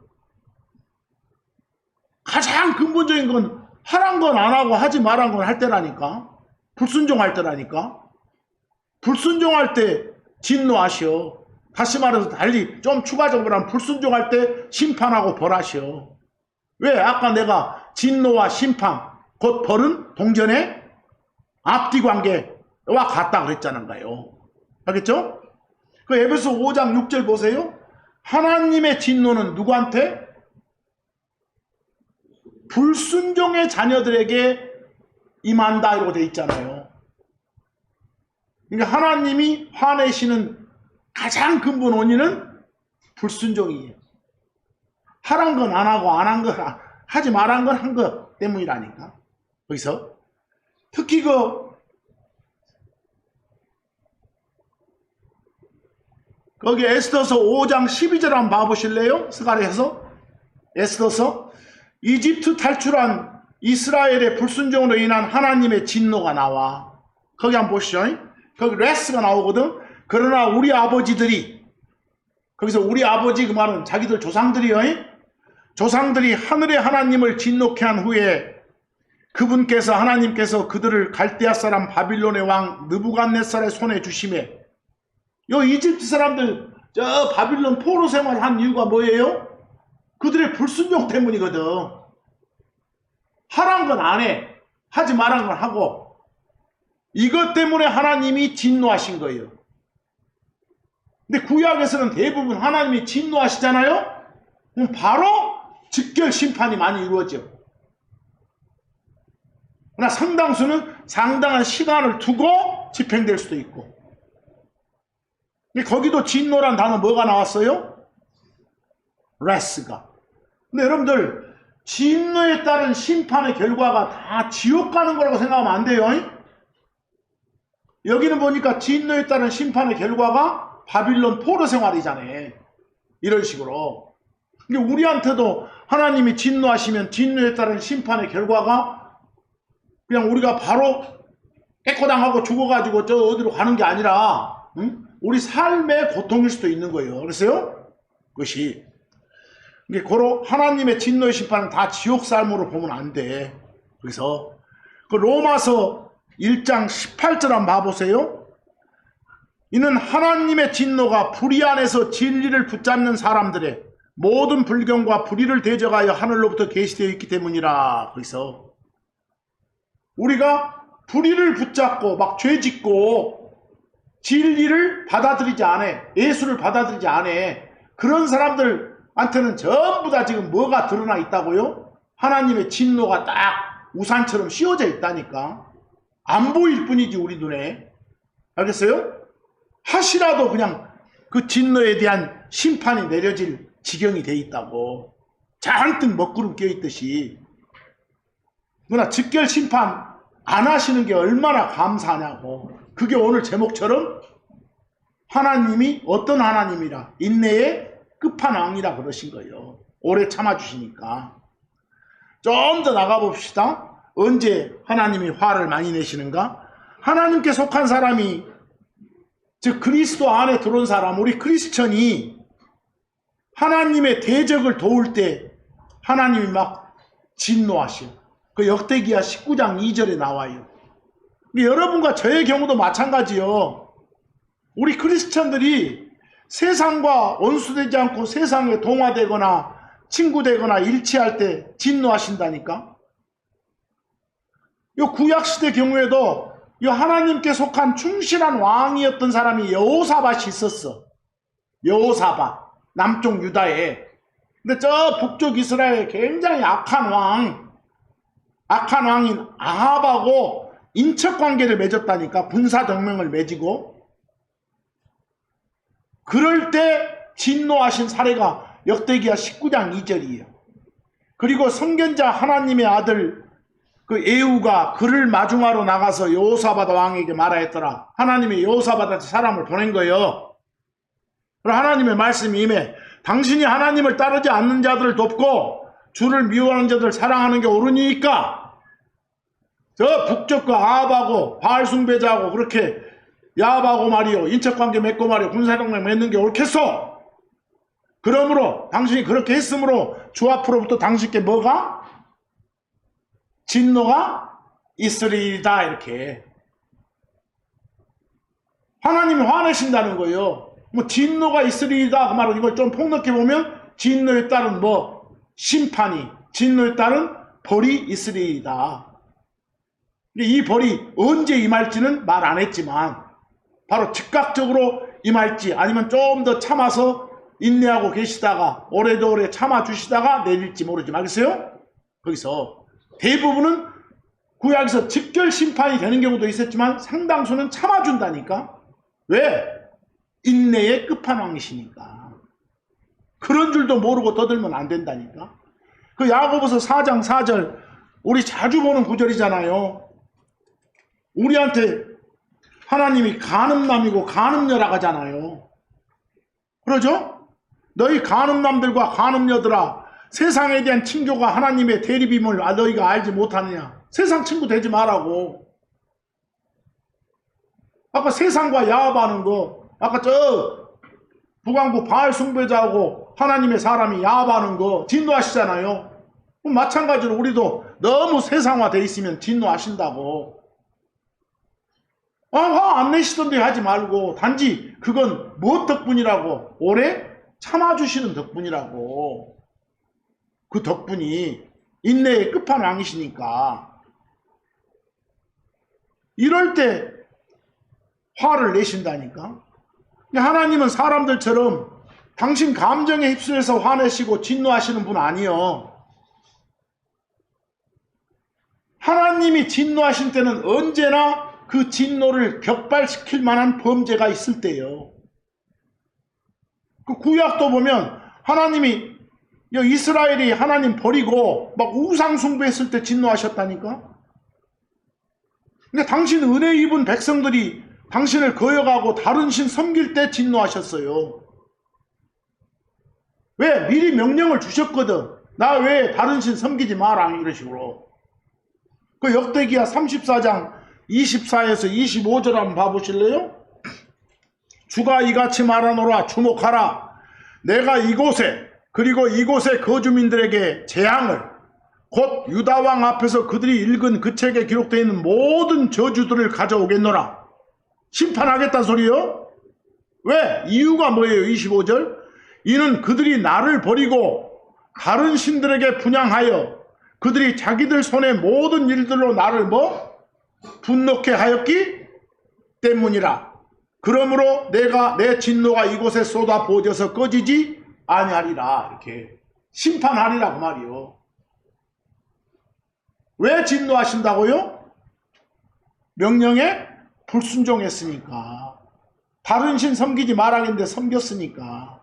가장 근본적인 건 하란 건 안 하고 하지 말란 건 할 때라니까. 불순종할 때라니까. 불순종할 때 진노하셔. 다시 말해서 달리 좀 추가적으로 하면 불순종할 때 심판하고 벌하셔. 왜? 아까 내가 진노와 심판, 곧 벌은 동전의 앞뒤 관계와 같다 그랬잖아요. 알겠죠? 그 에베소 5장 6절 보세요. 하나님의 진노는 누구한테? 불순종의 자녀들에게 임한다 이러고 돼 있잖아요. 그러니까 하나님이 화내시는 가장 근본 원인은 불순종이에요. 하란 건 안 하고 안 한 거 하지 말한 건 한 것 때문이라니까. 거기서 특히 거기 에스더서 5장 12절 한번 봐보실래요? 스가랴서 에스더서 이집트 탈출한 이스라엘의 불순종으로 인한 하나님의 진노가 나와. 거기 한번 보시죠. 거기 레스가 나오거든. 그러나 우리 아버지들이, 거기서 우리 아버지 그 말은 자기들 조상들이요. 조상들이 하늘의 하나님을 진노케 한 후에 그분께서 하나님께서 그들을 갈대아 사람 바빌론의 왕 느부갓네살의 손에 주심에, 요 이집트 사람들 저 바빌론 포로 생활한 이유가 뭐예요? 그들의 불순종 때문이거든. 하란 건 안 해. 하지 말란 건 하고. 이것 때문에 하나님이 진노하신 거예요. 근데 구약에서는 대부분 하나님이 진노하시잖아요? 그럼 바로 즉결 심판이 많이 이루어져. 그러나 상당수는 상당한 시간을 두고 집행될 수도 있고. 근데 거기도 진노란 단어 뭐가 나왔어요? 레스가. 근데 여러분들 진노에 따른 심판의 결과가 다 지옥 가는 거라고 생각하면 안 돼요. 여기는 보니까 진노에 따른 심판의 결과가 바빌론 포로 생활이잖아요. 이런 식으로. 근데 우리한테도 하나님이 진노하시면 진노에 따른 심판의 결과가 그냥 우리가 바로 깨꼬당하고 죽어가지고 저 어디로 가는 게 아니라 우리 삶의 고통일 수도 있는 거예요. 그래서요, 그것이 이게 고로 하나님의 진노의 심판은 다 지옥 삶으로 보면 안 돼. 그래서 그 로마서 1장 18절 한번 봐보세요. 이는 하나님의 진노가 불의 안에서 진리를 붙잡는 사람들의 모든 불경과 불의를 대적하여 하늘로부터 계시되어 있기 때문이라. 그래서 우리가 불의를 붙잡고 막 죄짓고 진리를 받아들이지 않아, 예수를 받아들이지 않아, 그런 사람들한테는 전부 다 지금 뭐가 드러나 있다고요? 하나님의 진노가 딱 우산처럼 씌워져 있다니까. 안 보일 뿐이지 우리 눈에. 알겠어요? 하시라도 그냥 그 진노에 대한 심판이 내려질 지경이 돼 있다고. 잔뜩 먹구름 껴있듯이. 그러나 즉결 심판 안 하시는 게 얼마나 감사하냐고. 그게 오늘 제목처럼 하나님이 어떤 하나님이라, 인내의 끝판왕이라 그러신 거예요. 오래 참아주시니까. 좀 더 나가봅시다. 언제 하나님이 화를 많이 내시는가? 하나님께 속한 사람이, 즉 그리스도 안에 들어온 사람, 우리 크리스천이 하나님의 대적을 도울 때 하나님이 막 진노하셔. 그 역대기야 19장 2절에 나와요. 여러분과 저의 경우도 마찬가지요. 우리 크리스천들이 세상과 원수되지 않고 세상에 동화되거나 친구되거나 일치할 때 진노하신다니까. 요 구약시대 경우에도 요 하나님께 속한 충실한 왕이었던 사람이 여호사밧이 있었어. 여호사밧, 남쪽 유다에. 근데 저 북쪽 이스라엘에 굉장히 악한 왕인 아합하고 인척관계를 맺었다니까. 군사동맹을 맺고. 그럴 때 진노하신 사례가 역대기야 19장 2절이에요. 그리고 선견자 하나님의 아들 그 에후가 그를 마중하러 나가서 여호사밧 왕에게 말하였더라. 하나님이 여호사밧한테 사람을 보낸 거예요. 그럼 하나님의 말씀이 임해 당신이 하나님을 따르지 않는 자들을 돕고 주를 미워하는 자들을 사랑하는 게 옳으니까 저 북쪽과 아합하고 바알 숭배자하고 그렇게 야합하고 말이요 인척관계 맺고 말이요 군사동맹 맺는 게 옳겠소. 그러므로 당신이 그렇게 했으므로 주 앞으로부터 당신께 뭐가? 진노가 있으리이다. 이렇게 하나님이 화내신다는 거예요. 뭐 진노가 있으리이다 그 말은 이걸 좀 폭넓게 보면 진노에 따른 뭐 심판이, 진노에 따른 벌이 있으리이다. 이 벌이 언제 임할지는 말 안 했지만 바로 즉각적으로 임할지 아니면 좀 더 참아서 인내하고 계시다가 오래도래 참아주시다가 내릴지 모르지만 알겠어요? 거기서 대부분은 구약에서 직결 심판이 되는 경우도 있었지만 상당수는 참아준다니까. 왜? 인내의 끝판왕이시니까. 그런 줄도 모르고 떠들면 안 된다니까. 그 야고보서 4장 4절 우리 자주 보는 구절이잖아요. 우리한테 하나님이 간음남이고 간음녀라 하잖아요. 그러죠? 너희 간음남들과 간음녀들아 세상에 대한 칭조가 하나님의 대립임을 너희가 알지 못하느냐. 세상 친구 되지 말라고. 아까 세상과 야합하는 거 아까 저 북왕국 바알 숭배자하고 하나님의 사람이 야합하는 거 진노하시잖아요. 그럼 마찬가지로 우리도 너무 세상화돼 있으면 진노하신다고. 화 안 내시던데 하지 말고 단지 그건 무엇 덕분이라고? 오래 참아주시는 덕분이라고. 그 덕분이 인내의 끝판왕이시니까. 이럴 때 화를 내신다니까. 하나님은 사람들처럼 당신 감정에 휩쓸려서 화내시고 진노하시는 분 아니요. 하나님이 진노하신 때는 언제나 그 진노를 격발시킬 만한 범죄가 있을 때요. 그 구약도 보면 하나님이 이스라엘이 하나님 버리고 막 우상 숭배했을 때 진노하셨다니까. 근데 당신 은혜 입은 백성들이 당신을 거역하고 다른 신 섬길 때 진노하셨어요. 왜? 미리 명령을 주셨거든. 나 왜 다른 신 섬기지 마라 이런 식으로. 그 역대기야 34장 24에서 25절 한번 봐보실래요? 주가 이같이 말하노라. 주목하라. 내가 이곳에 그리고 이곳의 거주민들에게 재앙을 곧 유다왕 앞에서 그들이 읽은 그 책에 기록되어 있는 모든 저주들을 가져오겠노라. 심판하겠다는 소리요? 왜? 이유가 뭐예요? 25절 이는 그들이 나를 버리고 다른 신들에게 분향하여 그들이 자기들 손의 모든 일들로 나를 분노케 하였기 때문이라. 그러므로 내가 내 진노가 이곳에 쏟아 부어져서 꺼지지 아니하리라. 이렇게 심판하리라 그 말이요. 왜 진노하신다고요? 명령에 불순종했으니까. 다른 신 섬기지 말라는데 섬겼으니까.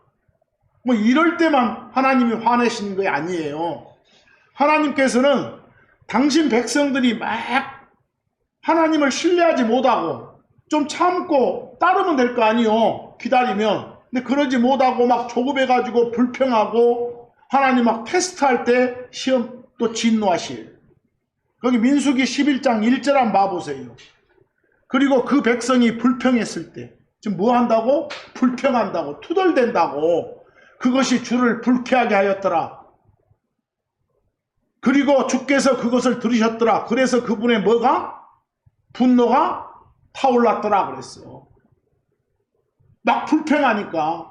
뭐 이럴 때만 하나님이 화내시는 게 아니에요. 하나님께서는 당신 백성들이 막 하나님을 신뢰하지 못하고 좀 참고 따르면 될 거 아니요. 기다리면. 근데 그러지 못하고 막 조급해가지고 불평하고 하나님 막 테스트할 때 시험 또 진노하실. 거기 민수기 11장 1절 한번 봐보세요. 그리고 그 백성이 불평했을 때 지금 뭐 한다고? 불평한다고 투덜댄다고. 그것이 주를 불쾌하게 하였더라. 그리고 주께서 그것을 들으셨더라. 그래서 그분의 뭐가? 분노가 타올랐더라 그랬어. 막 불평하니까.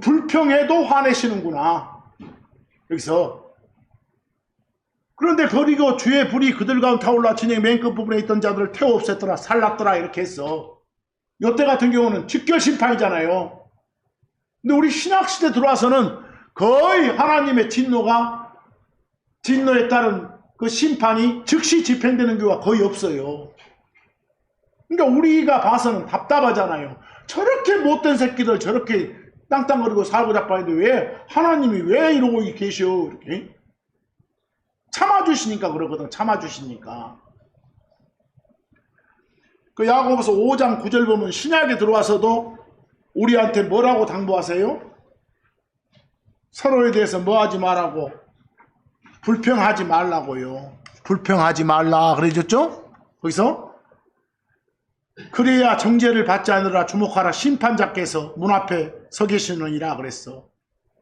불평해도 화내시는구나. 여기서. 그런데 그리고 주의 불이 그들 가운데 타올라 진행 맨 끝부분에 있던 자들을 태워 없앴더라. 살랐더라. 이렇게 했어. 요때 같은 경우는 직결 심판이잖아요. 근데 우리 신학시대 들어와서는 거의 하나님의 진노에 따른 그 심판이 즉시 집행되는 경우가 거의 없어요. 그러니까 우리가 봐서는 답답하잖아요. 저렇게 못된 새끼들 저렇게 땅땅거리고 살고 자빠는데 왜 하나님이 왜 이러고 계셔 이렇게 참아주시니까 그러거든. 참아주시니까. 그 야고보서 5장 9절 보면 신약에 들어와서도 우리한테 뭐라고 당부하세요? 서로에 대해서 뭐 하지 말라고? 불평하지 말라고요. 불평하지 말라 그래줬죠? 거기서 그래야 정죄를 받지 않으라 주목하라 심판자께서 문 앞에 서 계시느니라 그랬어.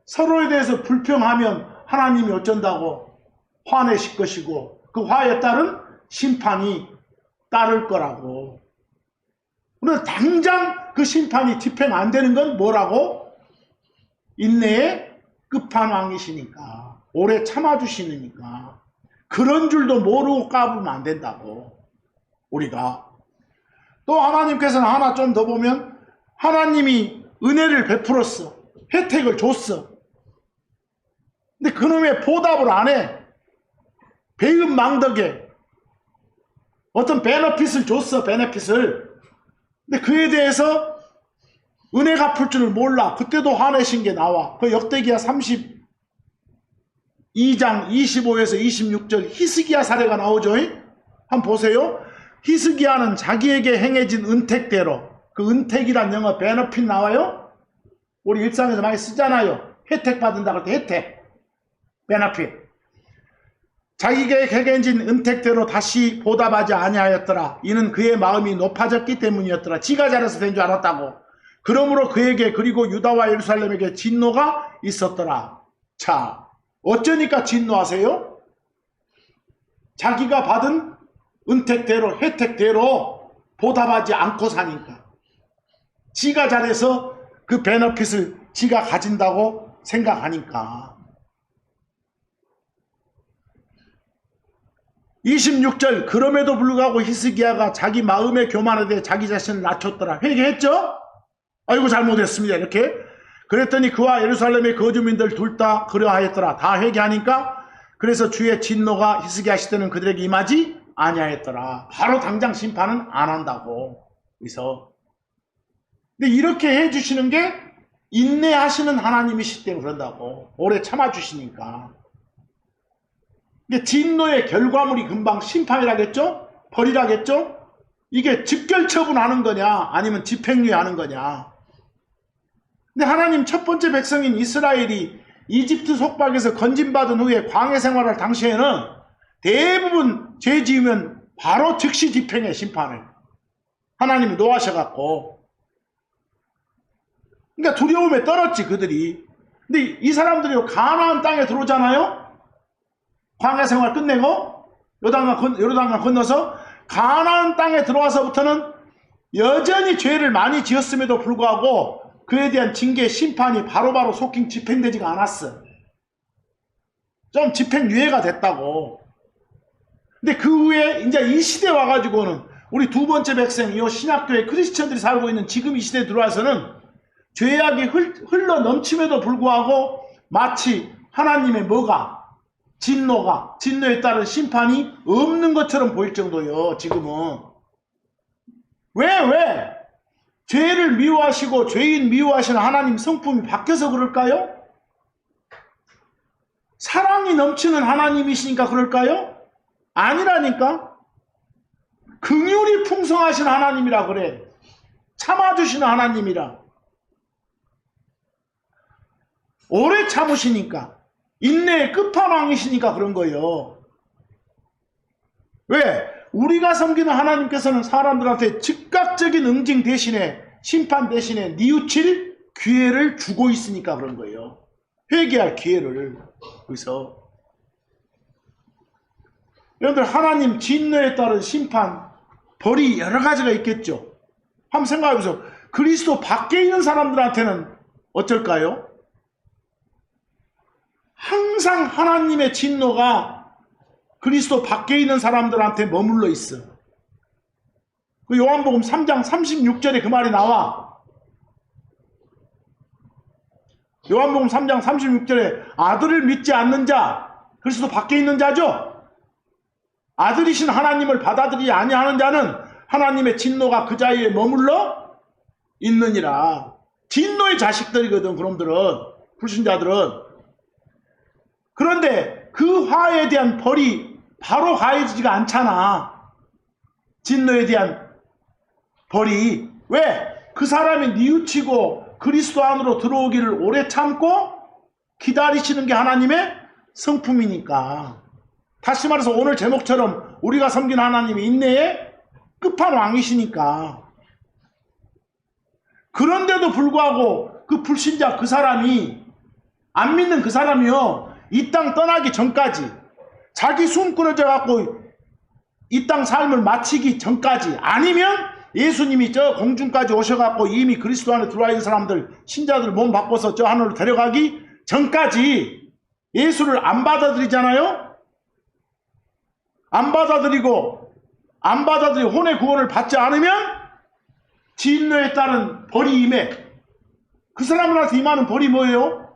서로에 대해서 불평하면 하나님이 어쩐다고? 화내실 것이고 그 화에 따른 심판이 따를 거라고. 그런데 당장 그 심판이 집행 안 되는 건 뭐라고? 인내의 끝판왕이시니까. 오래 참아주시니까. 그런 줄도 모르고 까불면 안 된다고. 우리가. 또 하나님께서는 하나 좀 더 보면 하나님이 은혜를 베풀었어. 혜택을 줬어. 근데 그놈의 보답을 안 해. 배은망덕에 어떤 베너핏을 줬어. 베너핏을. 근데 그에 대해서 은혜 갚을 줄을 몰라. 그때도 화내신 게 나와. 그 역대기야 32장 25에서 26절 히스기야 사례가 나오죠. 한번 보세요. 히스기야는 자기에게 행해진 은택대로, 그 은택이란 영어 베너핏 나와요? 우리 일상에서 많이 쓰잖아요. 혜택 받는다고 할 때 혜택, 베너핏. 자기에게 행해진 은택대로 다시 보답하지 아니하였더라. 이는 그의 마음이 높아졌기 때문이었더라. 지가 잘해서 된 줄 알았다고. 그러므로 그에게 그리고 유다와 예루살렘에게 진노가 있었더라. 자, 어쩌니까 진노하세요? 자기가 받은 은택대로 혜택대로 보답하지 않고 사니까. 지가 잘해서 그 베너핏을 지가 가진다고 생각하니까. 26절 그럼에도 불구하고 히스기야가 자기 마음의 교만에 대해 자기 자신을 낮췄더라. 회개했죠? 아이고 잘못했습니다. 이렇게. 그랬더니 그와 예루살렘의 거주민들 둘 다 그러하였더라. 다 회개하니까. 그래서 주의 진노가 히스기야 시대는 그들에게 임하지 아니하였더라. 바로 당장 심판은 안 한다고. 그래서 근데 이렇게 해주시는 게 인내하시는 하나님이시기 때문에 그런다고. 오래 참아주시니까. 이게 진노의 결과물이 금방 심판이라겠죠? 벌이라겠죠? 이게 즉결처분하는 거냐 아니면 집행유예하는 거냐. 근데 하나님 첫 번째 백성인 이스라엘이 이집트 속박에서 건진받은 후에 광해 생활할 당시에는 대부분 죄 지으면 바로 즉시 집행해. 심판을 하나님이 노하셔갖고. 그러니까 두려움에 떨었지 그들이. 근데 이 사람들이 가나안 땅에 들어오잖아요. 광야 생활 끝내고 요르단강 건너서 가나안 땅에 들어와서부터는 여전히 죄를 많이 지었음에도 불구하고 그에 대한 징계 심판이 바로바로 속히 집행되지가 않았어. 좀 집행유예가 됐다고. 근데 그 후에 이제 이 시대에 와가지고는 우리 두 번째 백성, 이 신약교회 크리스천들이 살고 있는 지금 이 시대에 들어와서는 죄악이 흘러 넘침에도 불구하고 마치 하나님의 뭐가? 진노에 따른 심판이 없는 것처럼 보일 정도요. 지금은. 왜? 죄를 미워하시고 죄인 미워하시는 하나님 성품이 바뀌어서 그럴까요? 사랑이 넘치는 하나님이시니까 그럴까요? 아니라니까. 긍휼이 풍성하신 하나님이라 그래. 참아주시는 하나님이라. 오래 참으시니까. 인내의 끝판왕이시니까 그런 거예요. 왜? 우리가 섬기는 하나님께서는 사람들한테 즉각적인 응징 대신에 심판 대신에 뉘우칠 기회를 주고 있으니까 그런 거예요. 회개할 기회를. 그래서 여러분들 하나님 진노에 따른 심판 벌이 여러 가지가 있겠죠. 한번 생각해보세요. 그리스도 밖에 있는 사람들한테는 어쩔까요? 항상 하나님의 진노가 그리스도 밖에 있는 사람들한테 머물러 있어. 그 요한복음 3장 36절에 그 말이 나와. 요한복음 3장 36절에 아들을 믿지 않는 자, 그리스도 밖에 있는 자죠. 아들이신 하나님을 받아들이지 아니하는 자는 하나님의 진노가 그 자리에 머물러 있느니라. 진노의 자식들이거든, 그놈들은. 불신자들은. 그런데 그 화에 대한 벌이 바로 가해지지가 않잖아. 진노에 대한 벌이. 왜? 그 사람이 뉘우치고 그리스도 안으로 들어오기를 오래 참고 기다리시는 게 하나님의 성품이니까. 다시 말해서 오늘 제목처럼 우리가 섬긴 하나님이 인내의 끝판왕이시니까. 그런데도 불구하고 그 불신자 그 사람이, 안 믿는 그 사람이요, 이 땅 떠나기 전까지, 자기 숨 끊어져 갖고 이 땅 삶을 마치기 전까지, 아니면 예수님이 저 공중까지 오셔갖고 이미 그리스도 안에 들어와 있는 사람들, 신자들 몸 바꿔서 저 하늘로 데려가기 전까지 예수를 안 받아들이잖아요. 안 받아들이고 혼의 구원을 받지 않으면 진노에 따른 벌이 임해. 그 사람들한테 임하는 벌이 뭐예요?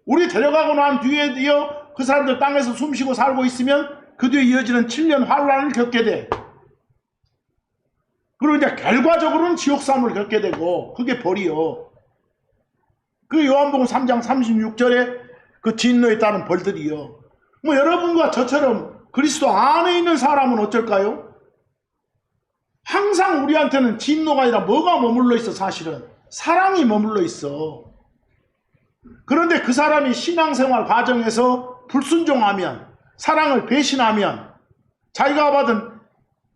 우리 데려가고 난 뒤에요, 그 사람들 땅에서 숨쉬고 살고 있으면 그 뒤에 이어지는 7년 환란을 겪게 돼. 그리고 이제 결과적으로는 지옥사함을 겪게 되고, 그게 벌이요. 그 요한복음 3장 36절에 그 진노에 따른 벌들이요. 뭐 여러분과 저처럼 그리스도 안에 있는 사람은 어쩔까요? 항상 우리한테는 진노가 아니라 뭐가 머물러 있어? 사실은 사랑이 머물러 있어. 그런데 그 사람이 신앙생활 과정에서 불순종하면, 사랑을 배신하면, 자기가 받은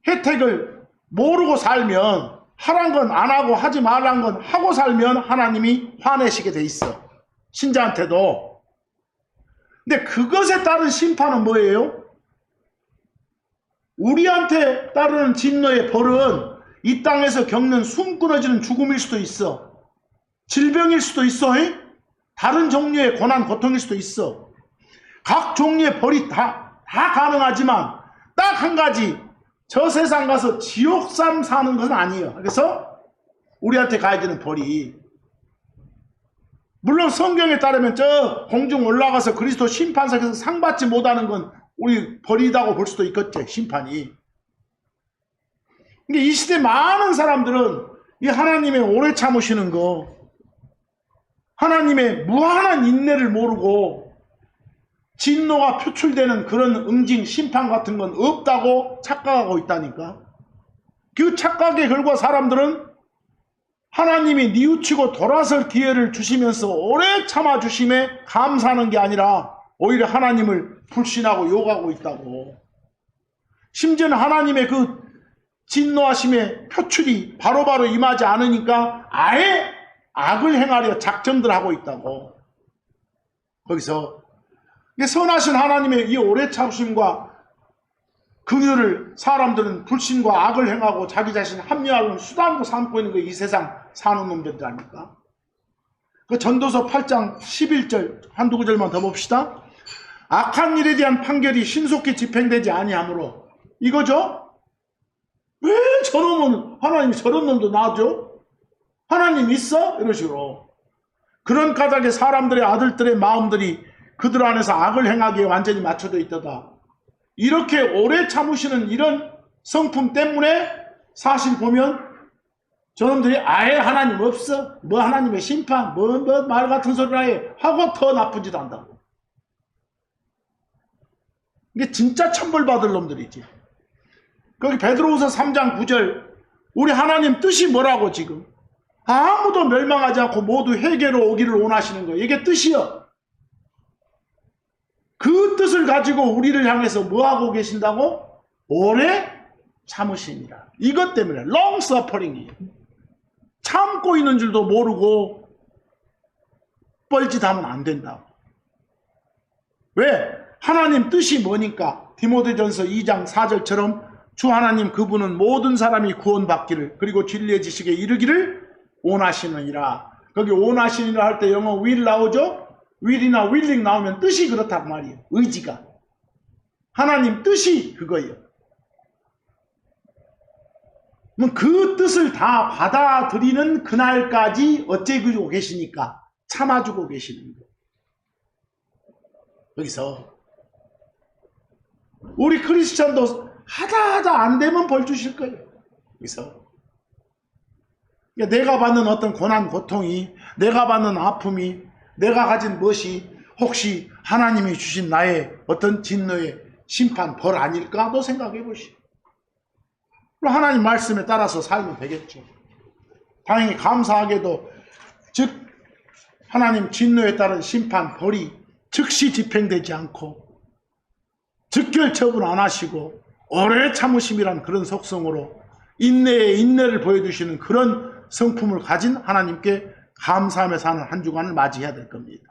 혜택을 모르고 살면, 하란 건 안 하고 하지 말란 건 하고 살면 하나님이 화내시게 돼 있어. 신자한테도. 근데 그것에 따른 심판은 뭐예요? 우리한테 따르는 진노의 벌은 이 땅에서 겪는 숨 끊어지는 죽음일 수도 있어. 질병일 수도 있어. 다른 종류의 고난, 고통일 수도 있어. 각 종류의 벌이 다 가능하지만 딱 한 가지, 저 세상 가서 지옥삼 사는 것은 아니에요. 그래서 우리한테 가해지는 벌이, 물론 성경에 따르면 저 공중 올라가서 그리스도 심판석에서 상 받지 못하는 건 우리 벌이다고 볼 수도 있겠지, 심판이. 근데 이 시대 많은 사람들은 이 하나님의 오래 참으시는 거, 하나님의 무한한 인내를 모르고 진노가 표출되는 그런 응징, 심판 같은 건 없다고 착각하고 있다니까. 그 착각의 결과 사람들은 하나님이 뉘우치고 돌아설 기회를 주시면서 오래 참아주심에 감사하는 게 아니라 오히려 하나님을 불신하고 욕하고 있다고. 심지어는 하나님의 그 진노하심의 표출이 바로바로 임하지 않으니까 아예 악을 행하려 작정들 하고 있다고. 거기서 선하신 하나님의 이 오래 참으심과 긍휼을 사람들은 불신과 악을 행하고 자기 자신 합리화하는 수단으로 삼고 있는 게 이 세상 사는 놈들 아닙니까? 그 전도서 8장 11절 한두 구절만 더 봅시다. 악한 일에 대한 판결이 신속히 집행되지 아니하므로, 이거죠? 왜 저놈은 하나님이 저런 놈도 놔줘? 하나님 있어? 이런 식으로. 그런 까닭에 사람들의 아들들의 마음들이 그들 안에서 악을 행하기에 완전히 맞춰져 있다다. 이렇게 오래 참으시는 이런 성품 때문에 사실 보면 저놈들이 아예 하나님 없어, 뭐 하나님의 심판, 뭐 말 같은 소리를 해 하고 더 나쁜 짓 한다고. 이게 진짜 천벌받을 놈들이지. 거기 베드로후서 3장 9절, 우리 하나님 뜻이 뭐라고 지금? 아무도 멸망하지 않고 모두 회개로 오기를 원하시는 거예요. 이게 뜻이요. 그 뜻을 가지고 우리를 향해서 뭐하고 계신다고? 오래 참으시니라. 이것 때문에 long suffering이에요. 참고 있는 줄도 모르고 뻘짓하면 안 된다고. 왜? 하나님 뜻이 뭐니까? 디모데전서 2장 4절처럼 주 하나님 그분은 모든 사람이 구원받기를, 그리고 진리의 지식에 이르기를 원하시느니라. 거기 원하시느니라 할 때 영어 will 나오죠? will이나 willing 나오면 뜻이 그렇다고 말이에요. 의지가. 하나님 뜻이 그거예요. 그 뜻을 다 받아들이는 그날까지 어째고 계시니까 참아주고 계시는 거예요. 여기서 우리 크리스찬도 하다 안 되면 벌 주실 거예요. 여기서 그러니까 내가 받는 어떤 고난, 고통이, 내가 받는 아픔이, 내가 가진 것이 혹시 하나님이 주신 나의 어떤 진노의 심판, 벌 아닐까도 생각해 보시오. 하나님 말씀에 따라서 살면 되겠죠. 당연히 감사하게도 즉 하나님 진노에 따른 심판, 벌이 즉시 집행되지 않고 즉결 처분 안 하시고 오래 참으심이란 그런 속성으로 인내에 인내를 보여주시는 그런 성품을 가진 하나님께 감사하며 사는 한 주간을 맞이해야 될 겁니다.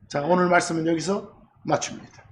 자, 오늘 말씀은 여기서 마칩니다.